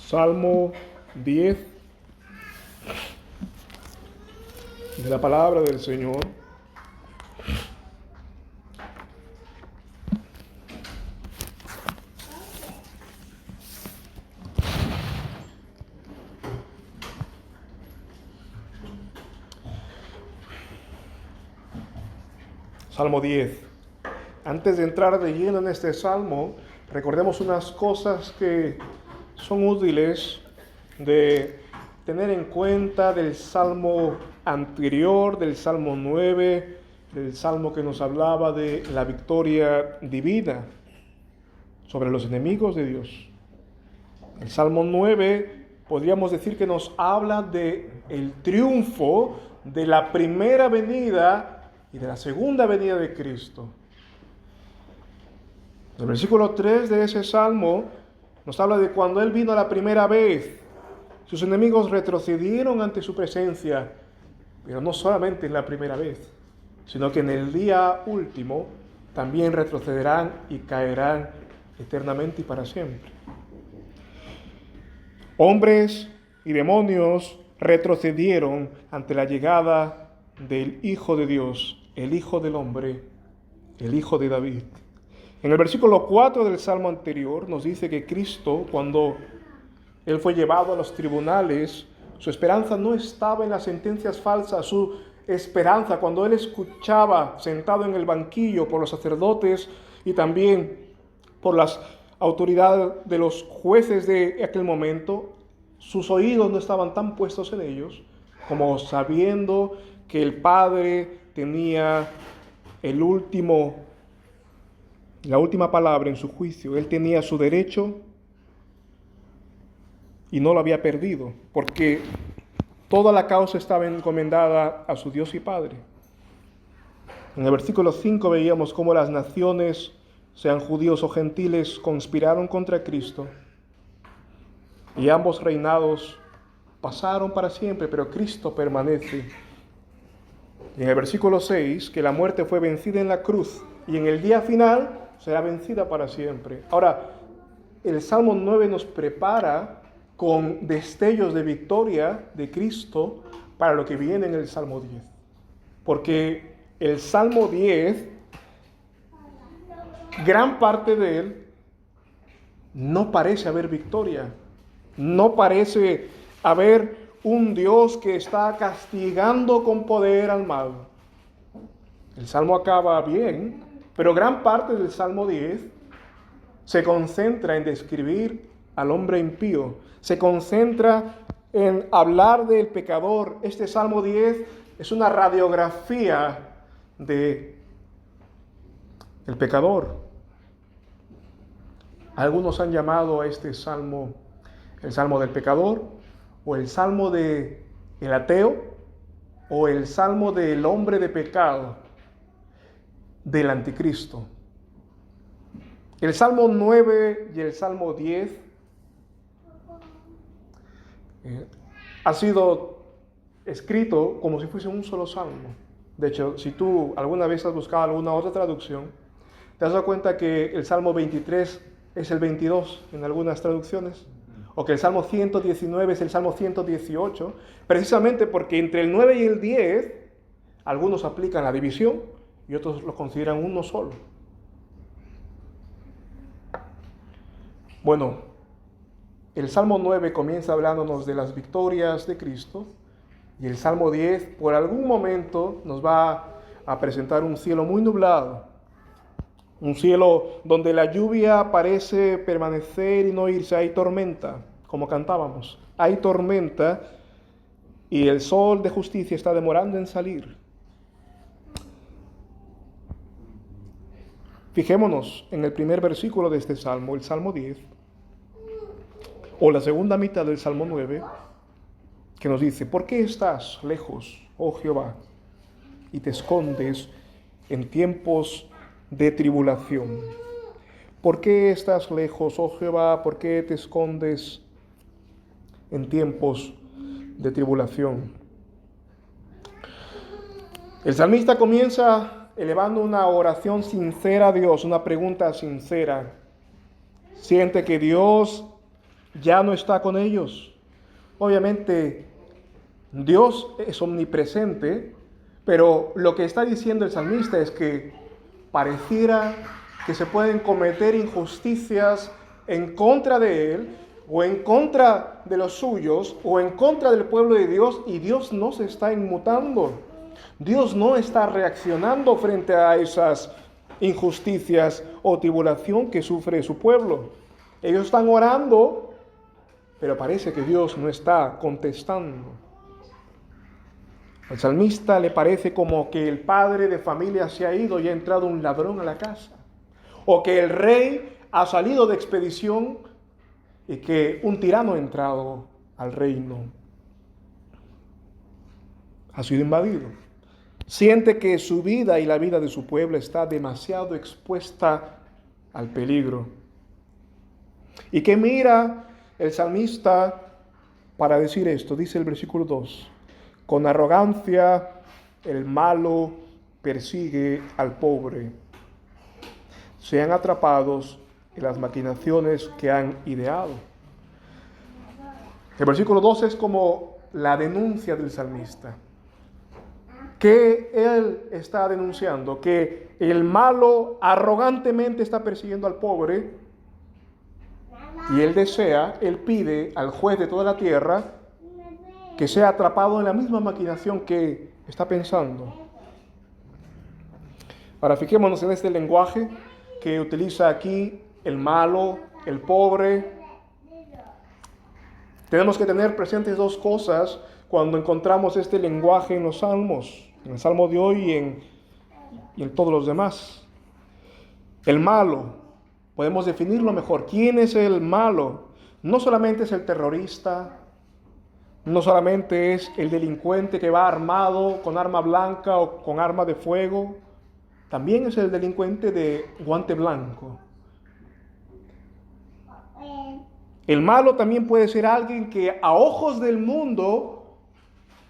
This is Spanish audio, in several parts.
Salmo 10 de la palabra del Señor. Salmo 10. Antes de entrar de lleno en este salmo, recordemos unas cosas que son útiles de tener en cuenta del salmo anterior, del salmo 9, del salmo que nos hablaba de la victoria divina sobre los enemigos de Dios. El salmo 9 podríamos decir que nos habla de el triunfo de la primera venida y de la segunda venida de Cristo. El versículo 3 de ese salmo nos habla de cuando Él vino la primera vez. Sus enemigos retrocedieron ante su presencia, pero no solamente en la primera vez, sino que en el día último también retrocederán y caerán eternamente y para siempre. Hombres y demonios retrocedieron ante la llegada del Hijo de Dios, el Hijo del Hombre, el Hijo de David. En el versículo 4 del salmo anterior nos dice que Cristo, cuando Él fue llevado a los tribunales, su esperanza no estaba en las sentencias falsas, su esperanza cuando Él escuchaba sentado en el banquillo por los sacerdotes y también por las autoridades de los jueces de aquel momento, sus oídos no estaban tan puestos en ellos como sabiendo que el Padre tenía la última palabra en su juicio. Él tenía su derecho y no lo había perdido, porque toda la causa estaba encomendada a su Dios y Padre. En el versículo 5 veíamos cómo las naciones, sean judíos o gentiles, conspiraron contra Cristo. Y ambos reinados pasaron para siempre, pero Cristo permanece. Y en el versículo 6, que la muerte fue vencida en la cruz, y en el día final será vencida para siempre. Ahora, el Salmo 9 nos prepara con destellos de victoria de Cristo para lo que viene en el Salmo 10. Porque el Salmo 10, gran parte de él, no parece haber victoria. No parece haber un Dios que está castigando con poder al mal. El Salmo acaba bien, pero gran parte del Salmo 10 se concentra en describir al hombre impío. Se concentra en hablar del pecador. Este Salmo 10 es una radiografía de el pecador. Algunos han llamado a este salmo el Salmo del pecador, o el Salmo del ateo, o el Salmo del hombre de pecado, del anticristo. El Salmo 9 y el Salmo 10 ha sido escrito como si fuese un solo salmo. De hecho, si tú alguna vez has buscado alguna otra traducción, te has dado cuenta que el Salmo 23 es el 22 en algunas traducciones, o que el Salmo 119 es el Salmo 118, precisamente porque entre el 9 y el 10 algunos aplican la división y otros lo consideran uno solo. Bueno, el Salmo 9 comienza hablándonos de las victorias de Cristo, y el Salmo 10 por algún momento nos va a presentar un cielo muy nublado, un cielo donde la lluvia parece permanecer y no irse. Hay tormenta, como cantábamos. Hay tormenta y el sol de justicia está demorando en salir. Fijémonos en el primer versículo de este salmo, el Salmo 10, o la segunda mitad del Salmo 9, que nos dice: ¿por qué estás lejos, oh Jehová, y te escondes en tiempos de tribulación? ¿Por qué estás lejos, oh Jehová? ¿Por qué te escondes en tiempos de tribulación? El salmista comienza elevando una oración sincera a Dios, una pregunta sincera. Siente que Dios ya no está con ellos. Obviamente, Dios es omnipresente, pero lo que está diciendo el salmista es que pareciera que se pueden cometer injusticias en contra de Él, o en contra de los suyos, o en contra del pueblo de Dios, y Dios no se está inmutando. Dios no está reaccionando frente a esas injusticias o tribulación que sufre su pueblo. Ellos están orando, pero parece que Dios no está contestando. Al salmista le parece como que el padre de familia se ha ido y ha entrado un ladrón a la casa, o que el rey ha salido de expedición y que un tirano ha entrado al reino. Ha sido invadido. Siente que su vida y la vida de su pueblo está demasiado expuesta al peligro. ¿Y qué mira el salmista para decir esto? Dice el versículo 2. Con arrogancia el malo persigue al pobre. Sean atrapados en las maquinaciones que han ideado. El versículo 2 es como la denuncia del salmista. Que él está denunciando que el malo arrogantemente está persiguiendo al pobre, y él pide al juez de toda la tierra que sea atrapado en la misma maquinación que está pensando. Ahora fijémonos en este lenguaje que utiliza aquí el malo, el pobre. Tenemos que tener presentes dos cosas cuando encontramos este lenguaje en los salmos, en el salmo de hoy y en todos los demás. El malo, podemos definirlo mejor. ¿Quién es el malo? No solamente es el terrorista, no solamente es el delincuente que va armado con arma blanca o con arma de fuego, también es el delincuente de guante blanco. El malo también puede ser alguien que a ojos del mundo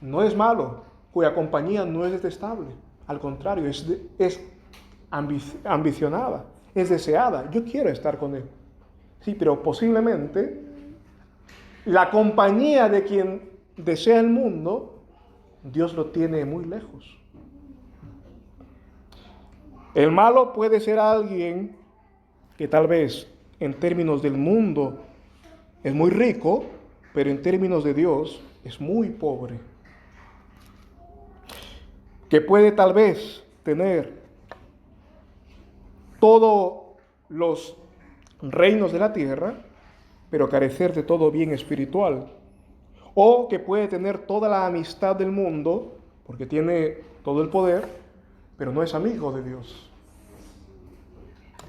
no es malo, cuya compañía no es detestable. Al contrario, es ambicionada, es deseada. Yo quiero estar con él. Sí, pero posiblemente la compañía de quien desea el mundo, Dios lo tiene muy lejos. El malo puede ser alguien que tal vez en términos del mundo es muy rico, pero en términos de Dios es muy pobre. Que puede tal vez tener todos los reinos de la tierra, pero carecer de todo bien espiritual. O que puede tener toda la amistad del mundo, porque tiene todo el poder, pero no es amigo de Dios.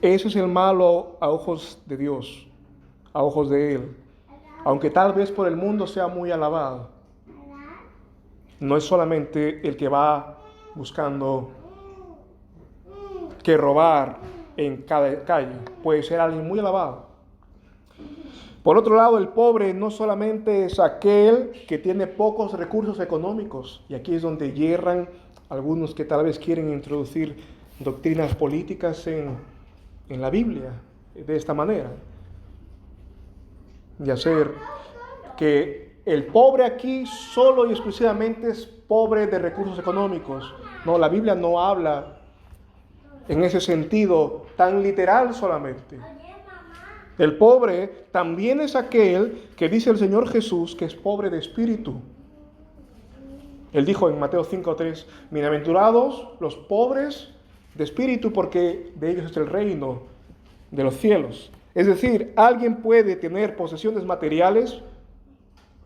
Ese es el malo a ojos de Dios, a ojos de Él. Aunque tal vez por el mundo sea muy alabado, no es solamente el que va buscando que robar en cada calle, puede ser alguien muy alabado. Por otro lado, el pobre no solamente es aquel que tiene pocos recursos económicos, y aquí es donde yerran algunos que tal vez quieren introducir doctrinas políticas en la Biblia de esta manera, y hacer que el pobre aquí solo y exclusivamente es pobre de recursos económicos. No, la Biblia no habla en ese sentido tan literal solamente. El pobre también es aquel que dice el Señor Jesús que es pobre de espíritu. Él dijo en Mateo 5:3, bienaventurados los pobres de espíritu, porque de ellos es el reino de los cielos. Es decir, alguien puede tener posesiones materiales,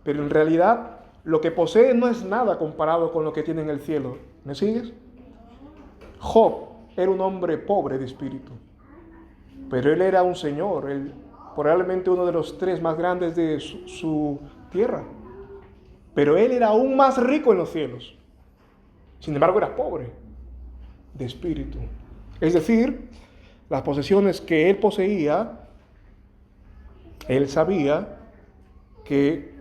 pero en realidad lo que posee no es nada comparado con lo que tiene en el cielo. ¿Me sigues? Job era un hombre pobre de espíritu, pero él era un señor, probablemente uno de los 3 más grandes de su tierra. Pero él era aún más rico en los cielos. Sin embargo, era pobre de espíritu. Es decir, las posesiones que él poseía, él sabía que,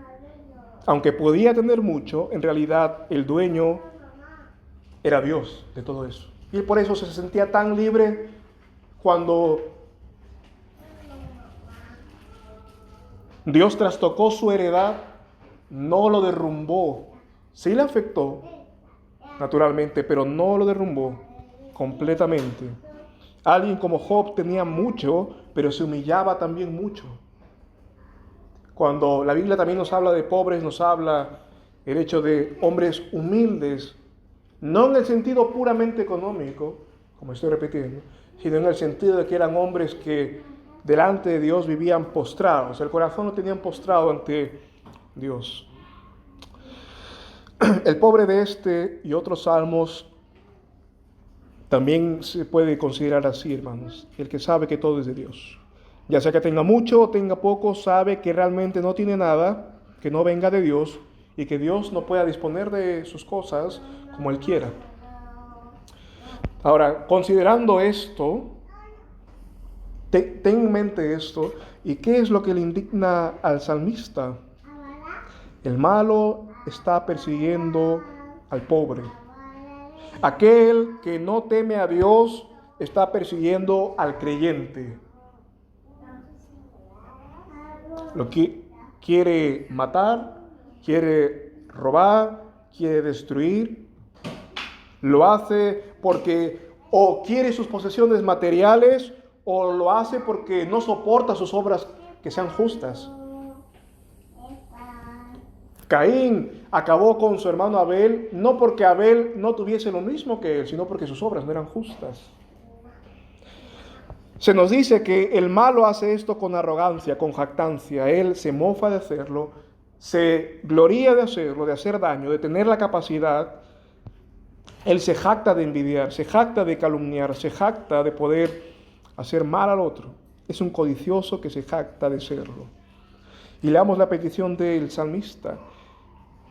aunque podía tener mucho, en realidad el dueño era Dios de todo eso. Y por eso se sentía tan libre Dios trastocó su heredad, no lo derrumbó. Sí le afectó, naturalmente, pero no lo derrumbó completamente. Alguien como Job tenía mucho, pero se humillaba también mucho. Cuando la Biblia también nos habla de pobres, nos habla el hecho de hombres humildes, no en el sentido puramente económico, como estoy repitiendo, sino en el sentido de que eran hombres que delante de Dios vivían postrados, el corazón lo tenían postrado ante Dios. El pobre de este y otros salmos también se puede considerar así, hermanos, el que sabe que todo es de Dios. Ya sea que tenga mucho o tenga poco, sabe que realmente no tiene nada que no venga de Dios y que Dios no pueda disponer de sus cosas como Él quiera. Ahora, considerando esto, ten en mente esto, ¿y qué es lo que le indigna al salmista? El malo está persiguiendo al pobre. Aquel que no teme a Dios está persiguiendo al creyente. Lo que quiere matar, quiere robar, quiere destruir. Lo hace porque o quiere sus posesiones materiales o lo hace porque no soporta sus obras que sean justas. Caín acabó con su hermano Abel no porque Abel no tuviese lo mismo que él, sino porque sus obras no eran justas. Se nos dice que el malo hace esto con arrogancia, con jactancia. Él se mofa de hacerlo, se gloría de hacerlo, de hacer daño, de tener la capacidad. Él se jacta de envidiar, se jacta de calumniar, se jacta de poder hacer mal al otro. Es un codicioso que se jacta de serlo. Y leamos la petición del salmista,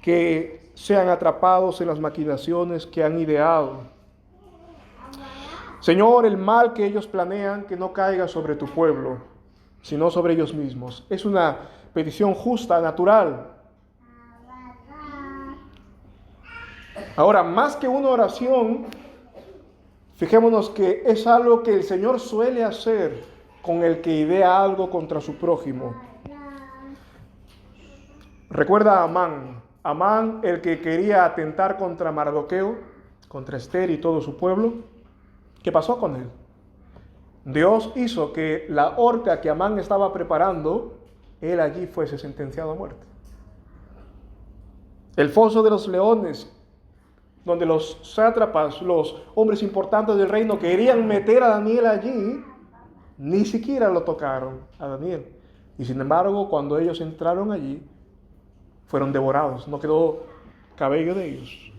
que sean atrapados en las maquinaciones que han ideado. Señor, el mal que ellos planean, que no caiga sobre tu pueblo, sino sobre ellos mismos. Es una petición justa, natural. Ahora, más que una oración, fijémonos que es algo que el Señor suele hacer con el que idea algo contra su prójimo. Recuerda a Amán. Amán, el que quería atentar contra Mardoqueo, contra Esther y todo su pueblo. ¿Qué pasó con él? Dios hizo que la horca que Amán estaba preparando, él allí fuese sentenciado a muerte. El foso de los leones, donde los sátrapas, los hombres importantes del reino, querían meter a Daniel allí, ni siquiera lo tocaron a Daniel. Y sin embargo, cuando ellos entraron allí, fueron devorados, no quedó cabello de ellos.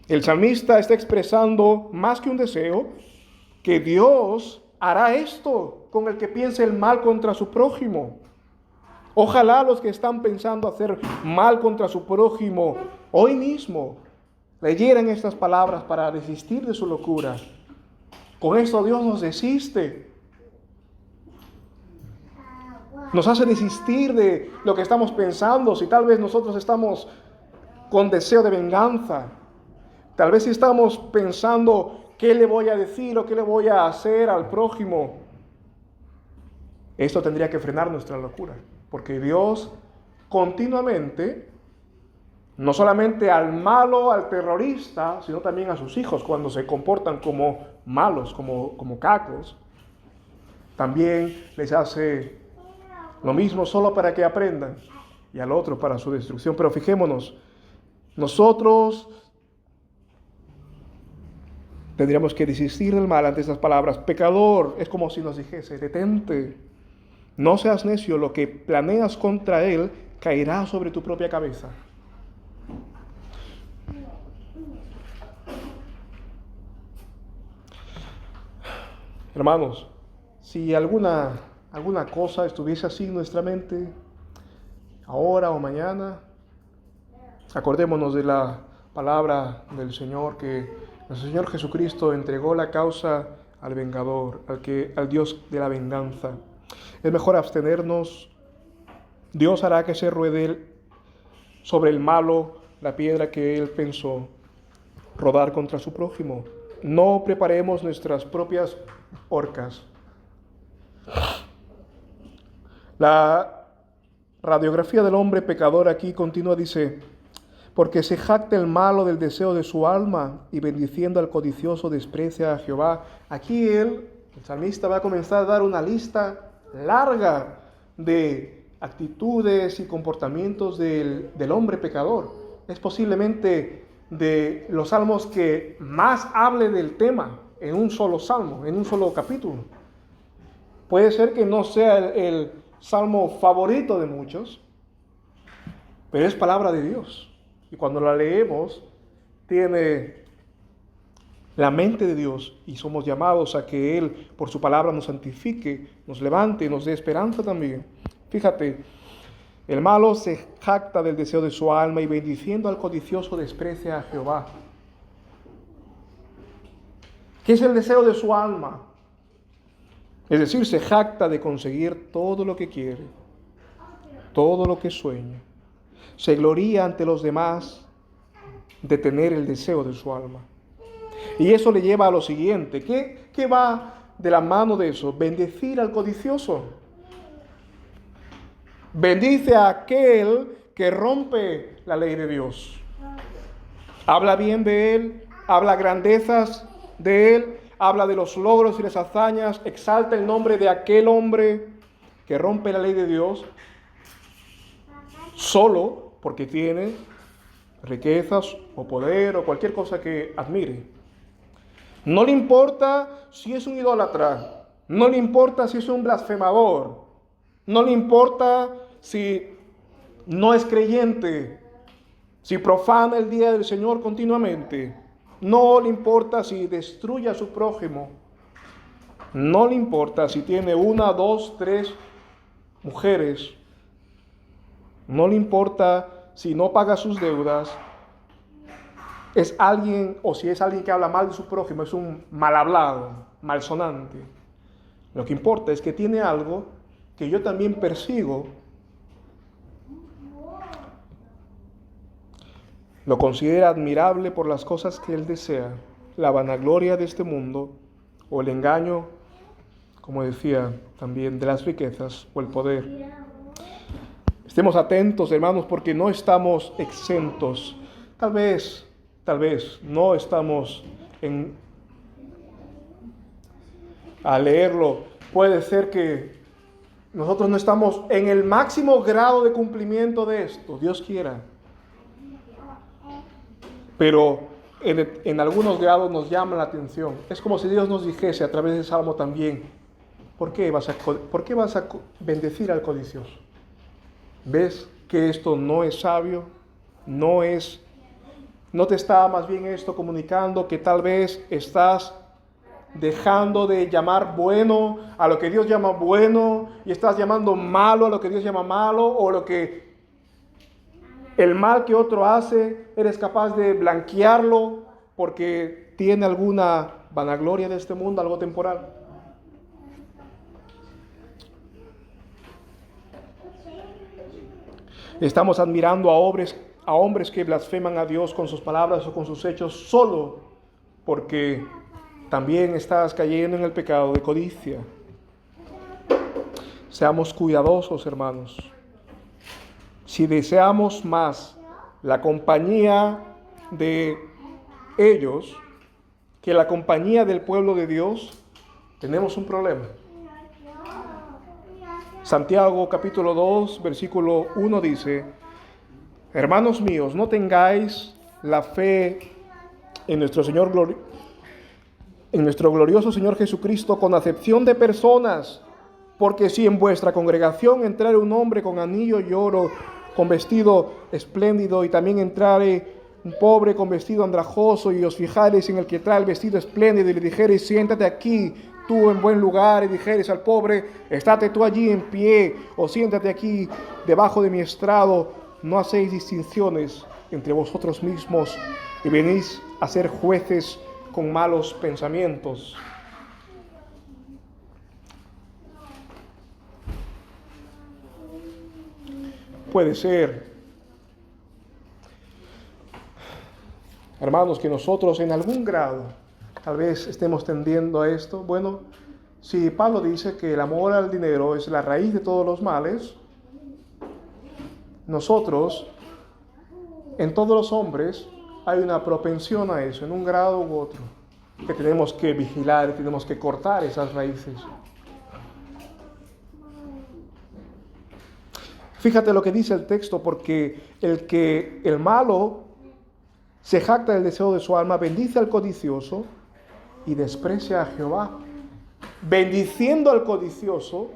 El salmista está expresando más que un deseo, que Dios hará esto con el que piense el mal contra su prójimo. Ojalá los que están pensando hacer mal contra su prójimo hoy mismo leyeran estas palabras para desistir de su locura. Con esto Dios nos desiste. Nos hace desistir de lo que estamos pensando. Si tal vez nosotros estamos con deseo de venganza, tal vez si estamos pensando qué le voy a decir o qué le voy a hacer al prójimo, esto tendría que frenar nuestra locura, porque Dios continuamente, no solamente al malo, al terrorista, sino también a sus hijos cuando se comportan como malos, como cacos, también les hace lo mismo solo para que aprendan y al otro para su destrucción. Pero fijémonos, nosotros tendríamos que desistir del mal ante estas palabras. Pecador, es como si nos dijese, detente, no seas necio, lo que planeas contra él caerá sobre tu propia cabeza. Hermanos, si alguna cosa estuviese así en nuestra mente, ahora o mañana, acordémonos de la palabra del Señor, que el Señor Jesucristo entregó la causa al vengador, al Dios de la venganza. Es mejor abstenernos. Dios hará que se ruede sobre el malo la piedra que él pensó rodar contra su prójimo. No preparemos nuestras propias horcas. La radiografía del hombre pecador aquí continúa, dice, porque se jacta el malo del deseo de su alma y bendiciendo al codicioso desprecia a Jehová. Aquí el salmista va a comenzar a dar una lista larga de actitudes y comportamientos del hombre pecador. Es posiblemente de los salmos que más hable del tema en un solo salmo, en un solo capítulo. Puede ser que no sea el salmo favorito de muchos, pero es palabra de Dios. Y cuando la leemos, tiene la mente de Dios y somos llamados a que Él, por su palabra, nos santifique, nos levante y nos dé esperanza también. Fíjate, el malo se jacta del deseo de su alma y bendiciendo al codicioso desprecia a Jehová. ¿Qué es el deseo de su alma? Es decir, se jacta de conseguir todo lo que quiere, todo lo que sueña. Se gloría ante los demás de tener el deseo de su alma. Y eso le lleva a lo siguiente. ¿Qué va de la mano de eso? Bendecir al codicioso. Bendice a aquel que rompe la ley de Dios. Habla bien de él, habla grandezas de él, habla de los logros y las hazañas, exalta el nombre de aquel hombre que rompe la ley de Dios solo porque tiene riquezas o poder o cualquier cosa que admire. No le importa si es un idólatra, no le importa si es un blasfemador, no le importa si no es creyente, si profana el día del Señor continuamente, no le importa si destruye a su prójimo, no le importa si tiene 1, 2, 3 mujeres, no le importa si no paga sus deudas, es alguien, o si es alguien que habla mal de su prójimo, es un mal hablado, malsonante. Lo que importa es que tiene algo que yo también persigo, lo considera admirable por las cosas que él desea, la vanagloria de este mundo, o el engaño, como decía también, de las riquezas o el poder. Estemos atentos, hermanos, porque no estamos exentos. Tal vez no estamos a leerlo. Puede ser que nosotros no estamos en el máximo grado de cumplimiento de esto, Dios quiera. Pero en algunos grados nos llama la atención. Es como si Dios nos dijese a través del Salmo también, ¿por qué vas a bendecir al codicioso? ¿Ves que esto no es sabio? ¿No te está más bien esto comunicando que tal vez estás dejando de llamar bueno a lo que Dios llama bueno y estás llamando malo a lo que Dios llama malo, o el mal que otro hace eres capaz de blanquearlo porque tiene alguna vanagloria de este mundo, algo temporal? Estamos admirando a hombres que blasfeman a Dios con sus palabras o con sus hechos solo porque también estás cayendo en el pecado de codicia. Seamos cuidadosos, hermanos. Si deseamos más la compañía de ellos que la compañía del pueblo de Dios, tenemos un problema. Santiago capítulo 2, versículo 1 dice: hermanos míos, no tengáis la fe en nuestro glorioso Señor Jesucristo con acepción de personas, porque si en vuestra congregación entrare un hombre con anillo y oro, con vestido espléndido, y también entrare un pobre con vestido andrajoso, y os fijareis en el que trae el vestido espléndido, y le dijereis: siéntate aquí tú en buen lugar, y dijereis al pobre: estate tú allí en pie, o siéntate aquí debajo de mi estrado, no hacéis distinciones entre vosotros mismos, y venís a ser jueces con malos pensamientos. Puede ser, hermanos, que nosotros en algún grado tal vez estemos tendiendo a esto. Bueno, si Pablo dice que el amor al dinero es la raíz de todos los males, nosotros, en todos los hombres, hay una propensión a eso, en un grado u otro, que tenemos que vigilar, tenemos que cortar esas raíces. Fíjate lo que dice el texto, porque el malo se jacta del deseo de su alma, bendice al codicioso y desprecia a Jehová. Bendiciendo al codicioso,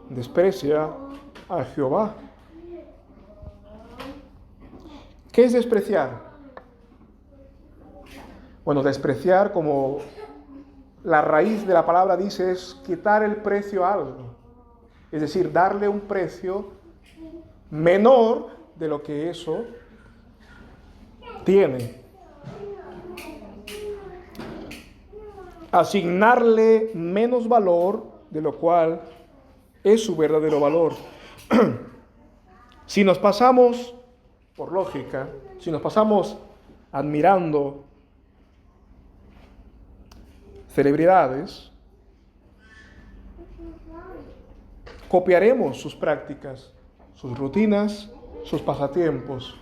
desprecia a Jehová. ¿Qué es despreciar? Bueno, despreciar, como la raíz de la palabra dice, es quitar el precio a algo. Es decir, darle un precio menor de lo que eso tiene. Asignarle menos valor de lo cual es su verdadero valor. Si nos pasamos, por lógica, si nos pasamos admirando celebridades, copiaremos sus prácticas, sus rutinas, sus pasatiempos.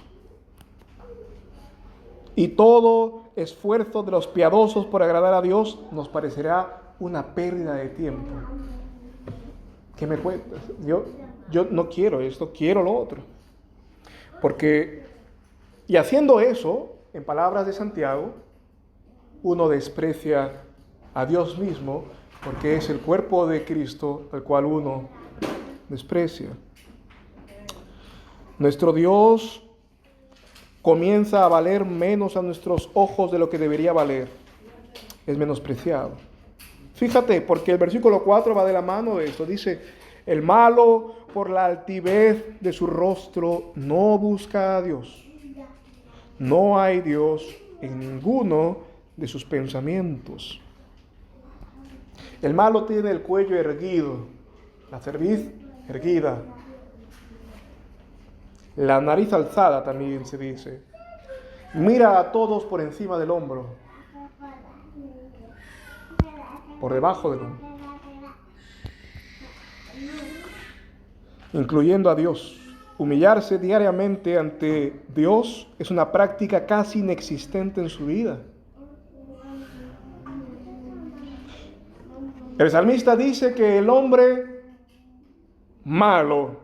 Y todo esfuerzo de los piadosos por agradar a Dios nos parecerá una pérdida de tiempo. ¿Qué me cuentas? Yo no quiero esto, quiero lo otro. Porque, y haciendo eso, en palabras de Santiago, uno desprecia a Dios mismo, porque es el cuerpo de Cristo el cual uno desprecia. Nuestro Dios comienza a valer menos a nuestros ojos de lo que debería valer. Es menospreciado. Fíjate, porque el versículo 4 va de la mano de esto. Dice, el malo por la altivez de su rostro no busca a Dios. No hay Dios en ninguno de sus pensamientos. El malo tiene el cuello erguido, la cerviz erguida, la nariz alzada también se dice. Mira a todos por encima del hombro, por debajo del hombro, incluyendo a Dios. Humillarse diariamente ante Dios es una práctica casi inexistente en su vida. El salmista dice que el hombre malo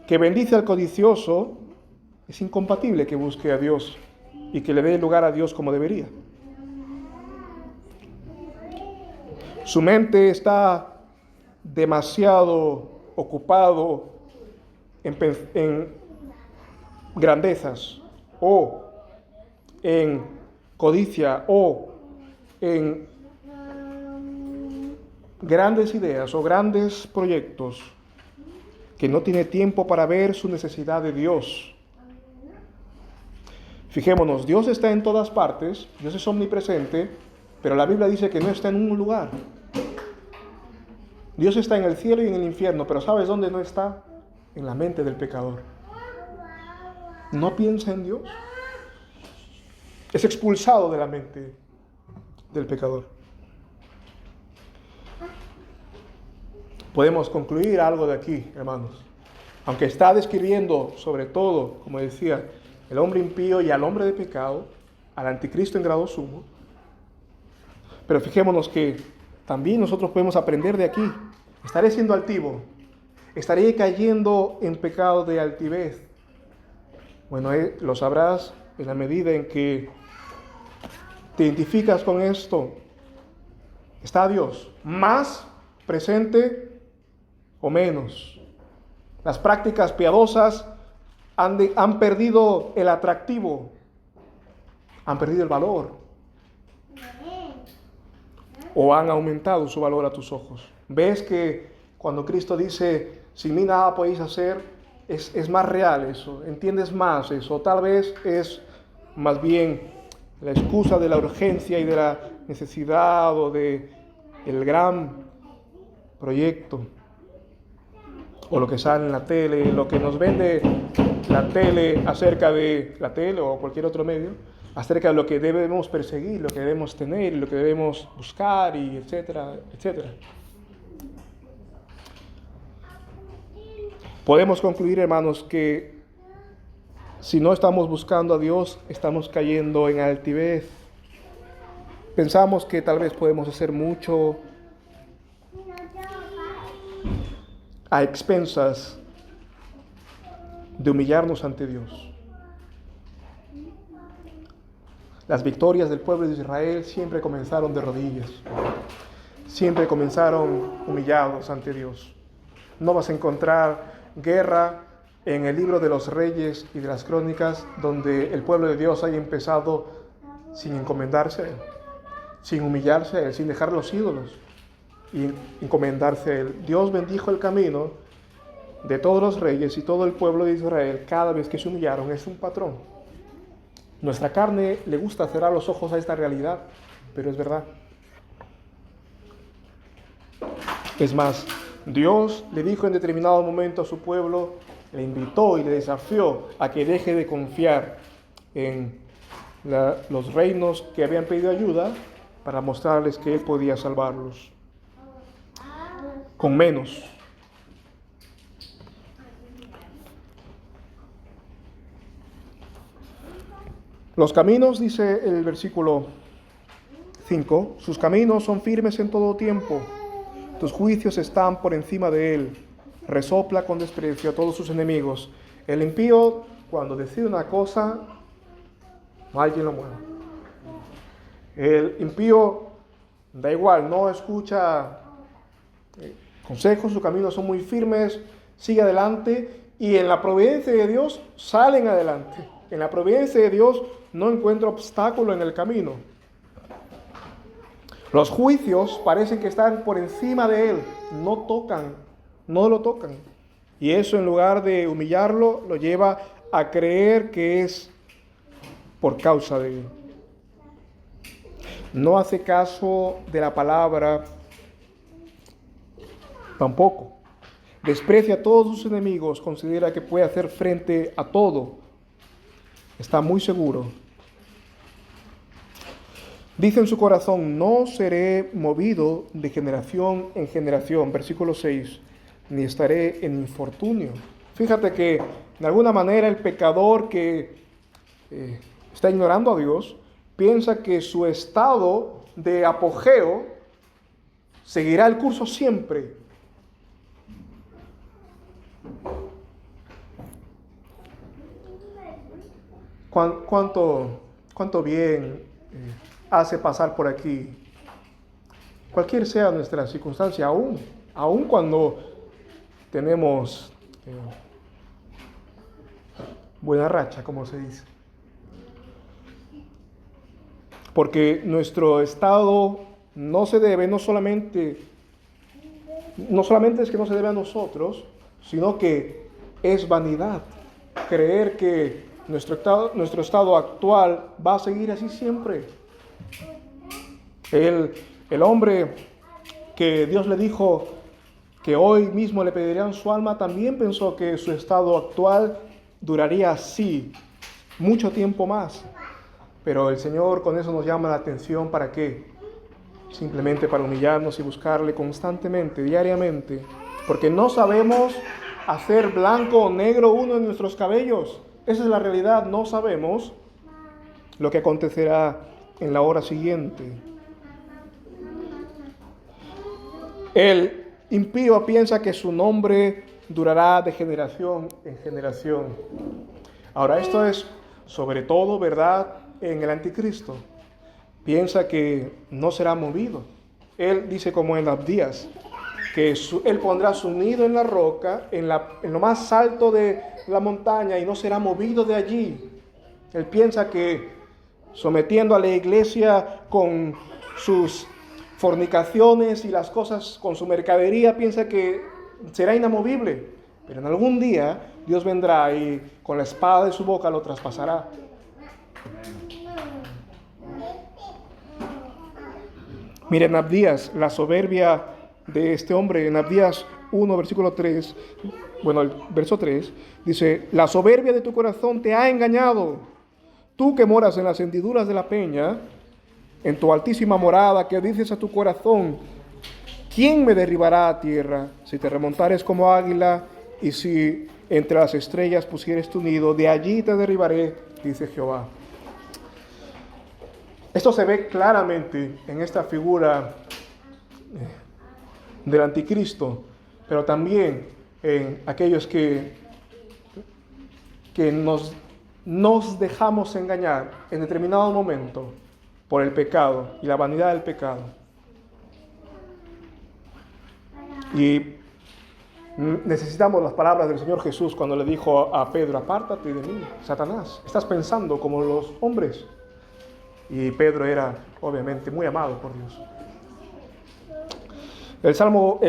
que bendice al codicioso es incompatible que busque a Dios y que le dé lugar a Dios como debería. Su mente está demasiado ocupado en grandezas o en codicia o en grandes ideas o grandes proyectos, que no tiene tiempo para ver su necesidad de Dios. Fijémonos, Dios está en todas partes, Dios es omnipresente, pero la Biblia dice que no está en un lugar. Dios está en el cielo y en el infierno, pero ¿sabes dónde no está? En la mente del pecador. No piensa en Dios. Es expulsado de la mente del pecador. Podemos concluir algo de aquí, hermanos. Aunque está describiendo, sobre todo, como decía, el hombre impío y al hombre de pecado, al anticristo en grado sumo. Pero fijémonos que también nosotros podemos aprender de aquí. Estaré siendo altivo. Estaré cayendo en pecado de altivez. Bueno, lo sabrás en la medida en que te identificas con esto. Está Dios más presente o menos. Las prácticas piadosas han perdido el atractivo, han perdido el valor, o han aumentado su valor a tus ojos. Ves que cuando Cristo dice, sin mí nada podéis hacer, es más real eso, entiendes más eso. Tal vez es más bien la excusa de la urgencia y de la necesidad o del gran proyecto, o lo que sale en la tele, lo que nos vende la tele acerca de la tele o cualquier otro medio, acerca de lo que debemos perseguir, lo que debemos tener, lo que debemos buscar, y etcétera, etcétera. Podemos concluir, hermanos, que si no estamos buscando a Dios, estamos cayendo en altivez. Pensamos que tal vez podemos hacer mucho a expensas de humillarnos ante Dios. Las victorias del pueblo de Israel siempre comenzaron de rodillas. Siempre comenzaron humillados ante Dios. No vas a encontrar guerra en el libro de los Reyes y de las Crónicas donde el pueblo de Dios haya empezado sin encomendarse a Él, sin humillarse a Él, sin dejar los ídolos y encomendarse a Él. Dios bendijo el camino de todos los reyes y todo el pueblo de Israel cada vez que se humillaron. Es un patrón. Nuestra carne le gusta cerrar los ojos a esta realidad, pero es verdad. Es más, Dios le dijo en determinado momento a su pueblo, le invitó y le desafió a que deje de confiar en los reinos que habían pedido ayuda para mostrarles que Él podía salvarlos con menos. Los caminos, dice el versículo 5, sus caminos son firmes en todo tiempo. Tus juicios están por encima de Él. Resopla con desprecio a todos sus enemigos. El impío, cuando decide una cosa, no hay quien lo mueva. El impío, da igual, no escucha consejos, sus caminos son muy firmes, sigue adelante y en la providencia de Dios salen adelante. En la providencia de Dios no encuentra obstáculo en el camino. Los juicios parecen que están por encima de Él, no lo tocan. Y eso, en lugar de humillarlo, lo lleva a creer que es por causa de Él. No hace caso de la palabra tampoco. Desprecia a todos sus enemigos, considera que puede hacer frente a todo. Está muy seguro. Dice en su corazón, no seré movido de generación en generación, versículo 6, ni estaré en infortunio. Fíjate que de alguna manera el pecador que está ignorando a Dios, piensa que su estado de apogeo seguirá el curso siempre. ¿Cuánto bien hace pasar por aquí, cualquier sea nuestra circunstancia, aún cuando tenemos buena racha, como se dice? Porque nuestro estado no solamente es que no se debe a nosotros, sino que es vanidad creer que nuestro estado actual va a seguir así siempre. El hombre que Dios le dijo que hoy mismo le pedirían su alma, también pensó que su estado actual duraría así mucho tiempo más. Pero el Señor con eso nos llama la atención. ¿Para qué? Simplemente para humillarnos y buscarle constantemente, diariamente. Porque no sabemos hacer blanco o negro uno de nuestros cabellos. Esa es la realidad. No sabemos lo que acontecerá en la hora siguiente. El impío piensa que su nombre durará de generación en generación. Ahora, esto es sobre todo verdad en el anticristo. Piensa que no será movido. Él dice, como en Abdías, que él pondrá su nido en la roca, en lo más alto de la montaña, y no será movido de allí. Él piensa que sometiendo a la iglesia con sus fornicaciones y las cosas, con su mercadería, piensa que será inamovible. Pero en algún día Dios vendrá y con la espada de su boca lo traspasará. Miren, Abdías, la soberbia de este hombre, en Abdías 1, versículo 3, el verso 3, dice, la soberbia de tu corazón te ha engañado. Tú que moras en las hendiduras de la peña, en tu altísima morada, que dices a tu corazón, ¿quién me derribará a tierra? Si te remontares como águila y si entre las estrellas pusieres tu nido, de allí te derribaré, dice Jehová. Esto se ve claramente en esta figura del anticristo, pero también en aquellos que nos dejamos engañar en determinado momento por el pecado y la vanidad del pecado. Y necesitamos las palabras del Señor Jesús cuando le dijo a Pedro: apártate de mí, Satanás, estás pensando como los hombres. Y Pedro era obviamente muy amado por Dios. El Salmo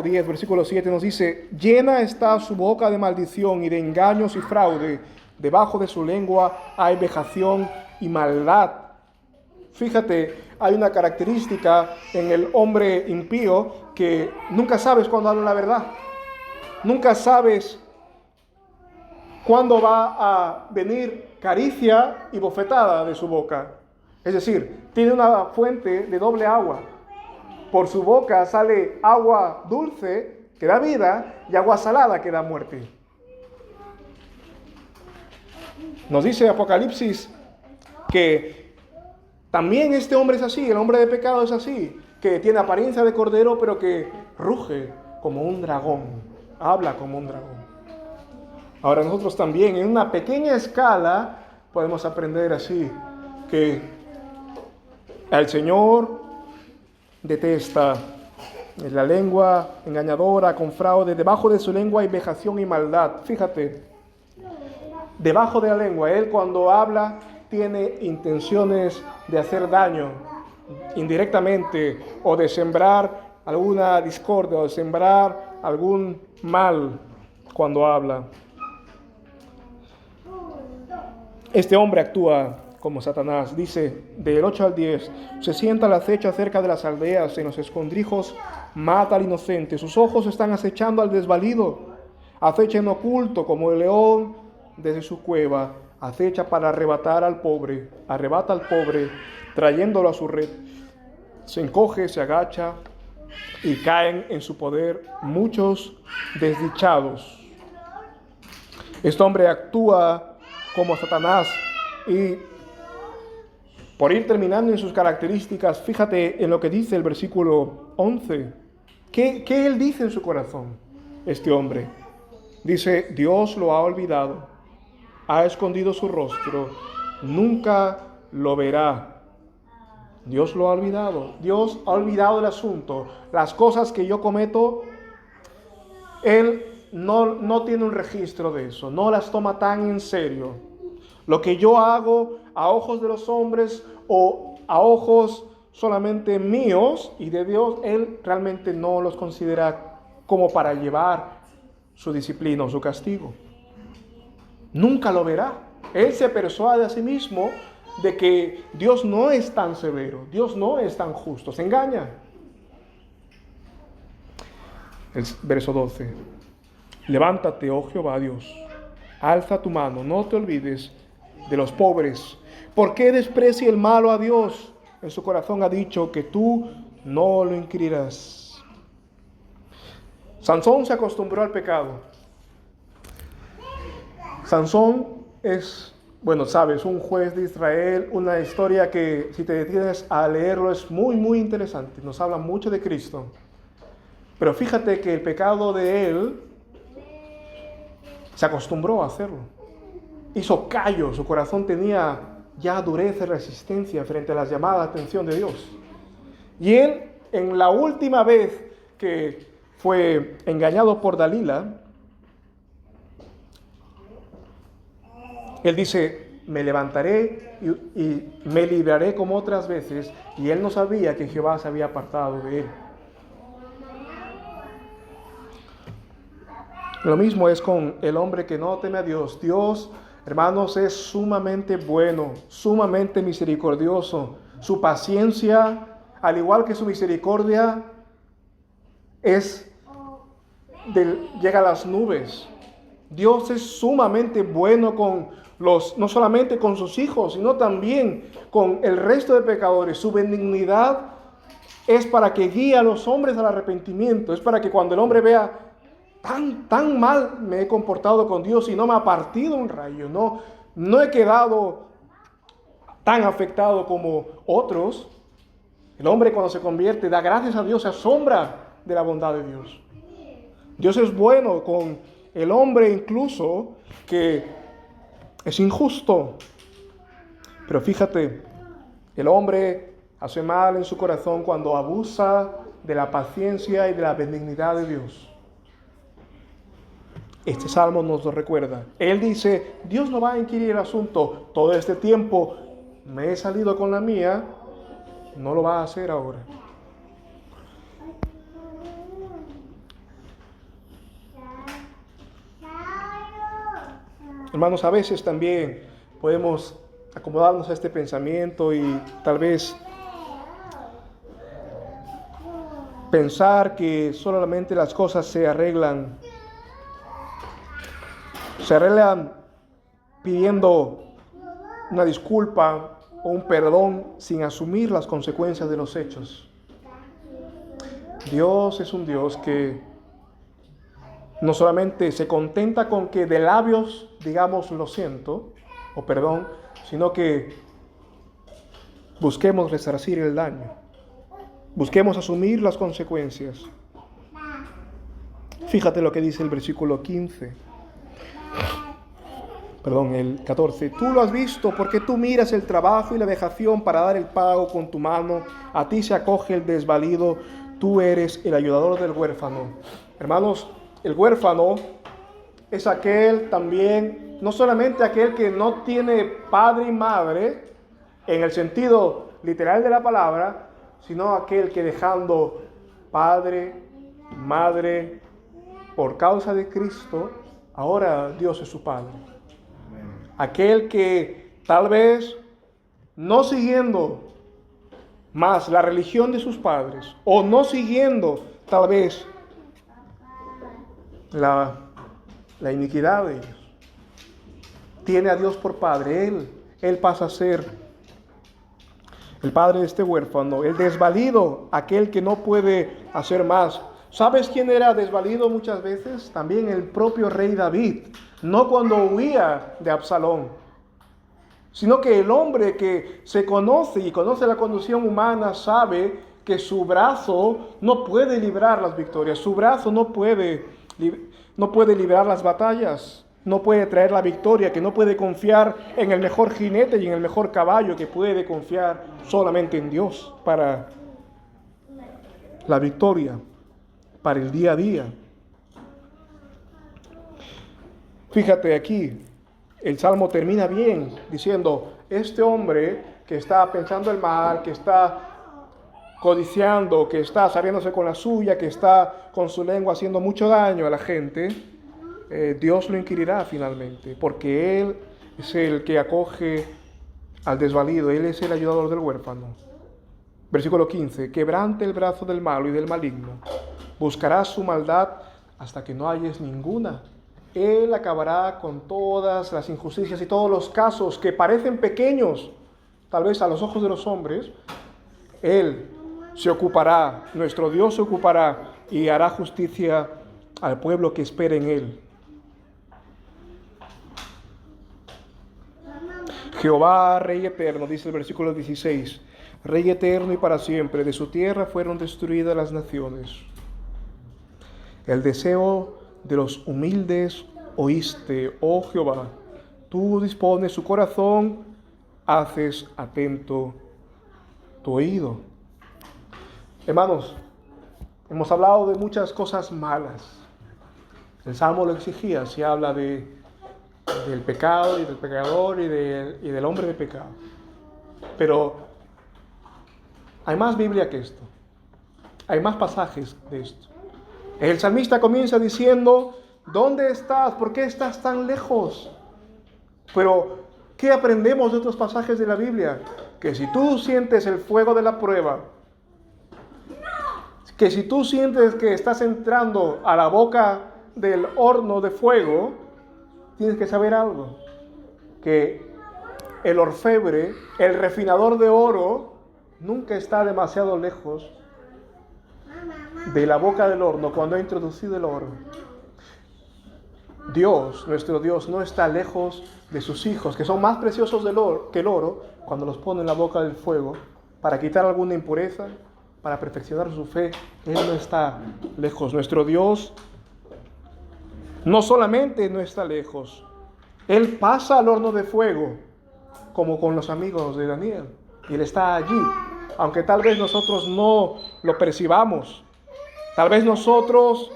10, versículo 7 nos dice: llena está su boca de maldición y de engaños y fraude, debajo de su lengua hay vejación y maldad. Fíjate, hay una característica en el hombre impío que nunca sabes cuándo habla la verdad. Nunca sabes cuándo va a venir caricia y bofetada de su boca. Es decir, tiene una fuente de doble agua. Por su boca sale agua dulce, que da vida, y agua salada, que da muerte. Nos dice Apocalipsis que también este hombre es así, el hombre de pecado es así, que tiene apariencia de cordero, pero que ruge como un dragón, habla como un dragón. Ahora nosotros también, en una pequeña escala, podemos aprender así, que el Señor detesta la lengua engañadora, con fraude, debajo de su lengua hay vejación y maldad. Fíjate, debajo de la lengua, Él cuando habla tiene intenciones de hacer daño indirectamente, o de sembrar alguna discordia, o de sembrar algún mal cuando habla. Este hombre actúa como Satanás. Dice, del 8 al 10, se sienta al acecho cerca de las aldeas, en los escondrijos mata al inocente, sus ojos están acechando al desvalido, acecha en oculto como el león desde su cueva, acecha para arrebata al pobre, trayéndolo a su red, se encoge, se agacha y caen en su poder muchos desdichados. Este hombre actúa como Satanás. Y por ir terminando en sus características, fíjate en lo que dice el versículo 11. ¿Qué él dice en su corazón, este hombre? Dice, Dios lo ha olvidado, ha escondido su rostro, nunca lo verá. Dios lo ha olvidado, Dios ha olvidado el asunto. Las cosas que yo cometo, Él no tiene un registro de eso, no las toma tan en serio. Lo que yo hago a ojos de los hombres o a ojos solamente míos y de Dios, Él realmente no los considera como para llevar su disciplina o su castigo. Nunca lo verá. Él se persuade a sí mismo de que Dios no es tan severo, Dios no es tan justo, se engaña. El verso 12. Levántate, oh Jehová Dios, alza tu mano, no te olvides de los pobres. ¿Por qué desprecia el malo a Dios? En su corazón ha dicho que tú no lo inquirirás. Sansón se acostumbró al pecado. Sansón es, sabes, un juez de Israel, una historia que si te detienes a leerlo es muy, muy interesante. Nos habla mucho de Cristo. Pero fíjate que el pecado de él se acostumbró a hacerlo. Hizo callo, su corazón tenía ya dureza y resistencia frente a las llamadas de atención de Dios. Y él, en la última vez que fue engañado por Dalila, él dice, me levantaré y me libraré como otras veces, y él no sabía que Jehová se había apartado de él. Lo mismo es con el hombre que no teme a Dios. Dios, hermanos, es sumamente bueno, sumamente misericordioso. Su paciencia, al igual que su misericordia, llega a las nubes. Dios es sumamente bueno no solamente con sus hijos, sino también con el resto de pecadores. Su benignidad es para que guíe a los hombres al arrepentimiento. Es para que cuando el hombre vea tan mal me he comportado con Dios y no me ha partido un rayo, no he quedado tan afectado como otros. El hombre cuando se convierte da gracias a Dios, se asombra de la bondad de Dios. Dios es bueno con el hombre incluso que es injusto. Pero fíjate, el hombre hace mal en su corazón cuando abusa de la paciencia y de la benignidad de Dios. Este salmo nos lo recuerda. Él dice, Dios no va a inquirir el asunto. Todo este tiempo me he salido con la mía, no lo va a hacer ahora. Hermanos, a veces también podemos acomodarnos a este pensamiento y tal vez pensar que solamente las cosas se arreglan pidiendo una disculpa o un perdón sin asumir las consecuencias de los hechos. Dios es un Dios que no solamente se contenta con que de labios digamos lo siento o perdón, sino que busquemos resarcir el daño, busquemos asumir las consecuencias. Fíjate lo que dice el versículo 14. Tú lo has visto porque tú miras el trabajo y la vejación para dar el pago con tu mano. A ti se acoge el desvalido. Tú eres el ayudador del huérfano. Hermanos, el huérfano es aquel también, no solamente aquel que no tiene padre y madre, en el sentido literal de la palabra, sino aquel que dejando padre, madre, por causa de Cristo, ahora Dios es su Padre. Aquel que tal vez no siguiendo más la religión de sus padres o no siguiendo tal vez la iniquidad de ellos, tiene a Dios por Padre. Él pasa a ser el padre de este huérfano, el desvalido, aquel que no puede hacer más. ¿Sabes quién era desvalido muchas veces? También el propio rey David. No cuando huía de Absalón, sino que el hombre que se conoce y conoce la condición humana sabe que su brazo no puede librar las victorias, su brazo no puede librar las batallas, no puede traer la victoria, que no puede confiar en el mejor jinete y en el mejor caballo, que puede confiar solamente en Dios para la victoria, para el día a día. Fíjate aquí, el Salmo termina bien diciendo, este hombre que está pensando el mal, que está codiciando, que está saliéndose con la suya, que está con su lengua haciendo mucho daño a la gente, Dios lo inquirirá finalmente, porque Él es el que acoge al desvalido, Él es el ayudador del huérfano. Versículo 15, quebrante el brazo del malo y del maligno, buscarás su maldad hasta que no halles ninguna. Él acabará con todas las injusticias y todos los casos que parecen pequeños, tal vez a los ojos de los hombres. Él se ocupará, nuestro Dios se ocupará y hará justicia al pueblo que espera en Él. Jehová, Rey eterno, dice el versículo 16, Rey eterno y para siempre, de su tierra fueron destruidas las naciones. El deseo de los humildes oíste, oh Jehová. Tú dispones su corazón, haces atento tu oído. Hermanos, hemos hablado de muchas cosas malas. El Salmo lo exigía, se habla del pecado y del pecador y del hombre de pecado. Pero hay más Biblia que esto. Hay más pasajes de esto. El salmista comienza diciendo, ¿dónde estás? ¿Por qué estás tan lejos? Pero, ¿qué aprendemos de otros pasajes de la Biblia? Que si tú sientes el fuego de la prueba, que si tú sientes que estás entrando a la boca del horno de fuego, tienes que saber algo. Que el orfebre, el refinador de oro, nunca está demasiado lejos de la boca del horno cuando ha introducido el oro. Dios, nuestro Dios, no está lejos de sus hijos, que son más preciosos que el oro, cuando los pone en la boca del fuego, para quitar alguna impureza, para perfeccionar su fe. Él no está lejos. Nuestro Dios no solamente no está lejos, Él pasa al horno de fuego, como con los amigos de Daniel, y Él está allí, aunque tal vez nosotros no lo percibamos. Tal vez nosotros,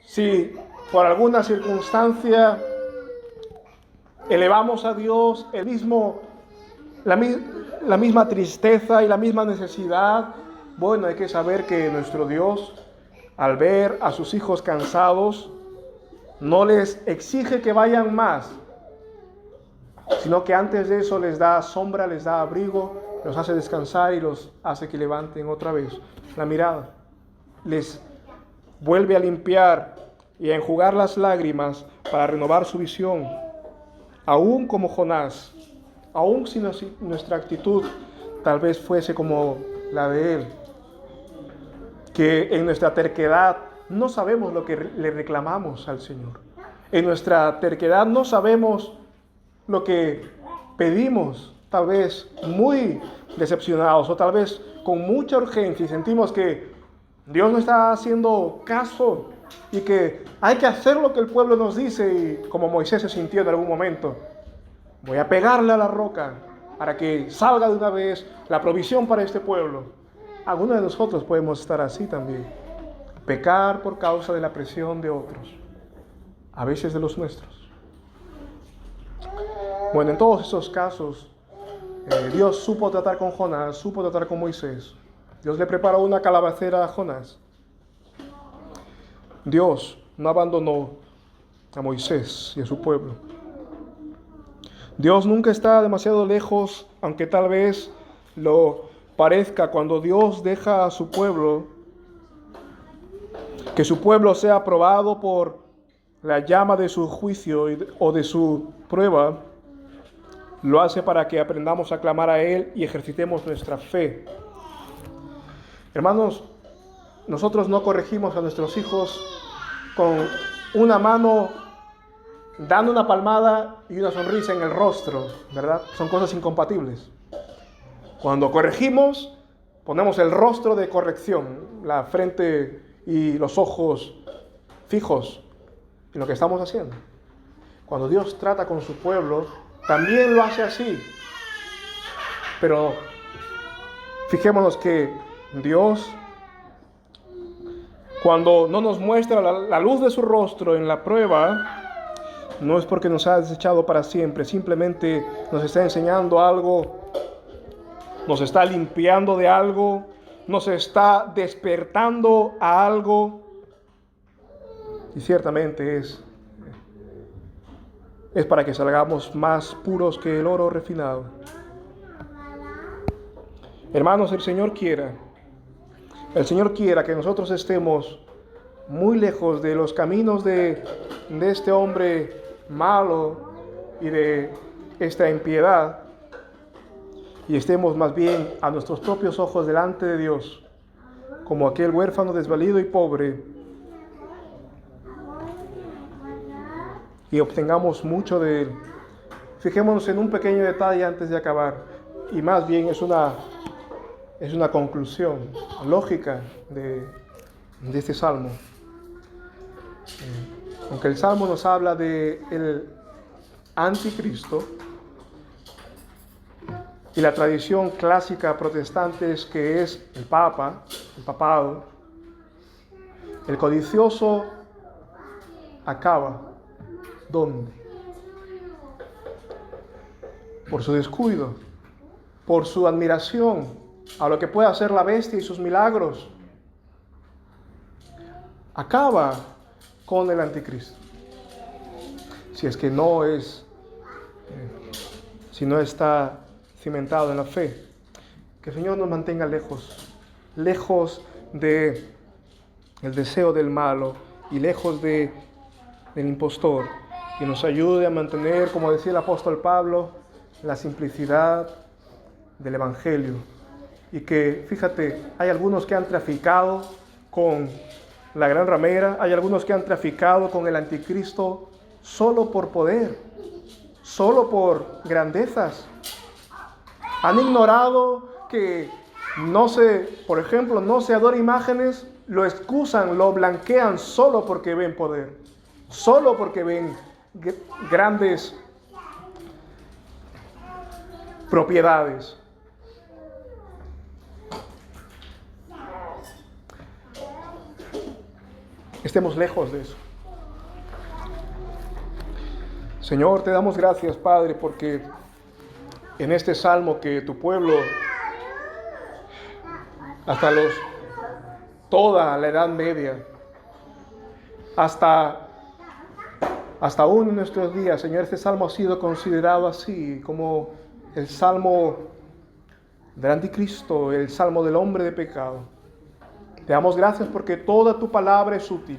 si por alguna circunstancia elevamos a Dios la misma tristeza y la misma necesidad, bueno, hay que saber que nuestro Dios, al ver a sus hijos cansados, no les exige que vayan más, sino que antes de eso les da sombra, les da abrigo, los hace descansar y los hace que levanten otra vez la mirada. Les vuelve a limpiar y a enjugar las lágrimas para renovar su visión. Aún como Jonás, aún si nuestra actitud tal vez fuese como la de él, que en nuestra terquedad no sabemos lo que le reclamamos al Señor. En nuestra terquedad no sabemos lo que pedimos, tal vez muy decepcionados o tal vez con mucha urgencia, y sentimos que Dios no está haciendo caso y que hay que hacer lo que el pueblo nos dice, y como Moisés se sintió en algún momento, voy a pegarle a la roca para que salga de una vez la provisión para este pueblo. Algunos de nosotros podemos estar así también, pecar por causa de la presión de otros, a veces de los nuestros. Bueno, en todos esos casos, Dios supo tratar con Jonás, supo tratar con Moisés. Dios le preparó una calabacera a Jonás. Dios no abandonó a Moisés y a su pueblo. Dios nunca está demasiado lejos, aunque tal vez lo parezca. Cuando Dios deja a su pueblo, que su pueblo sea probado por la llama de su juicio o de su prueba, lo hace para que aprendamos a clamar a Él y ejercitemos nuestra fe. Hermanos, nosotros no corregimos a nuestros hijos con una mano dando una palmada y una sonrisa en el rostro, ¿verdad? Son cosas incompatibles. Cuando corregimos, ponemos el rostro de corrección, la frente y los ojos fijos en lo que estamos haciendo. Cuando Dios trata con su pueblo, también lo hace así. Pero fijémonos que Dios, cuando no nos muestra la luz de su rostro en la prueba, no es porque nos ha desechado para siempre, simplemente nos está enseñando algo, nos está limpiando de algo, nos está despertando a algo, y ciertamente es para que salgamos más puros que el oro refinado. Hermanos, el Señor quiera que nosotros estemos muy lejos de los caminos de este hombre malo y de esta impiedad, y estemos más bien a nuestros propios ojos delante de Dios, como aquel huérfano desvalido y pobre, y obtengamos mucho de Él. Fijémonos en un pequeño detalle antes de acabar, y más bien es una conclusión lógica de este salmo. Aunque el salmo nos habla de el anticristo, y la tradición clásica protestante es que es el papado, el codicioso acaba, ¿dónde? Por su descuido, por su admiración a lo que puede hacer la bestia y sus milagros. Acaba con el anticristo. Si es que si no está cimentado en la fe. Que el Señor nos mantenga lejos de el deseo del malo y lejos del impostor, y nos ayude a mantener, como decía el apóstol Pablo, la simplicidad del Evangelio. Y que, fíjate, hay algunos que han traficado con la gran ramera, hay algunos que han traficado con el anticristo solo por poder, solo por grandezas. Han ignorado que por ejemplo, no se adora imágenes, lo excusan, lo blanquean solo porque ven poder, solo porque ven grandes propiedades. Estemos lejos de eso. Señor, te damos gracias, Padre, porque en este salmo que tu pueblo, hasta toda la Edad Media, hasta aún en nuestros días, Señor, este salmo ha sido considerado así, como el salmo del anticristo, el salmo del hombre de pecado. Te damos gracias porque toda tu palabra es útil.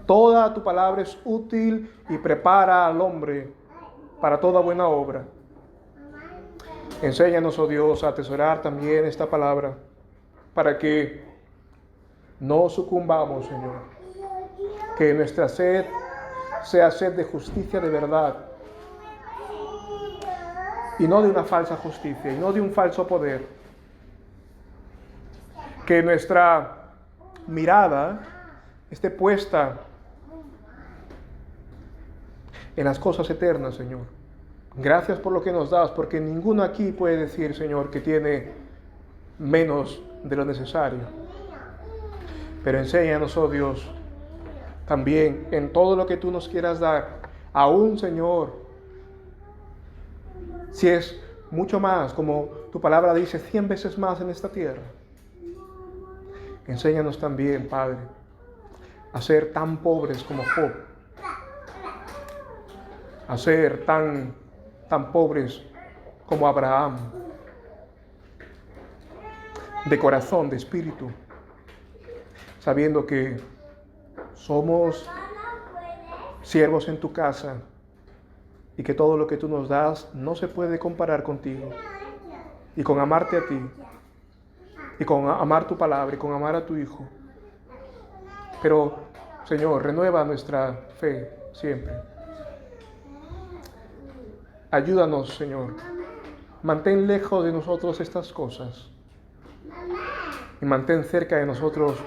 Toda tu palabra es útil y prepara al hombre para toda buena obra. Enséñanos, oh Dios, a atesorar también esta palabra para que no sucumbamos, Señor. Que nuestra sed sea sed de justicia de verdad y no de una falsa justicia y no de un falso poder. Que nuestra mirada esté puesta en las cosas eternas, Señor. Gracias por lo que nos das, porque ninguno aquí puede decir, Señor, que tiene menos de lo necesario. Pero enséñanos, oh Dios, también en todo lo que tú nos quieras dar, aún, Señor, si es mucho más, como tu palabra dice, 100 veces más en esta tierra. Enséñanos también, Padre, a ser tan pobres como Job, a ser tan pobres como Abraham, de corazón, de espíritu, sabiendo que somos siervos en tu casa y que todo lo que tú nos das no se puede comparar contigo y con amarte a ti y con amar tu palabra y con amar a tu Hijo. Pero, Señor, renueva nuestra fe siempre. Ayúdanos, Señor. Mantén lejos de nosotros estas cosas y mantén cerca de nosotros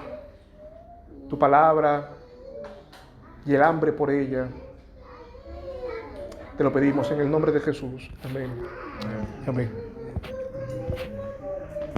tu palabra y el hambre por ella. Te lo pedimos en el nombre de Jesús. Amén. Amén.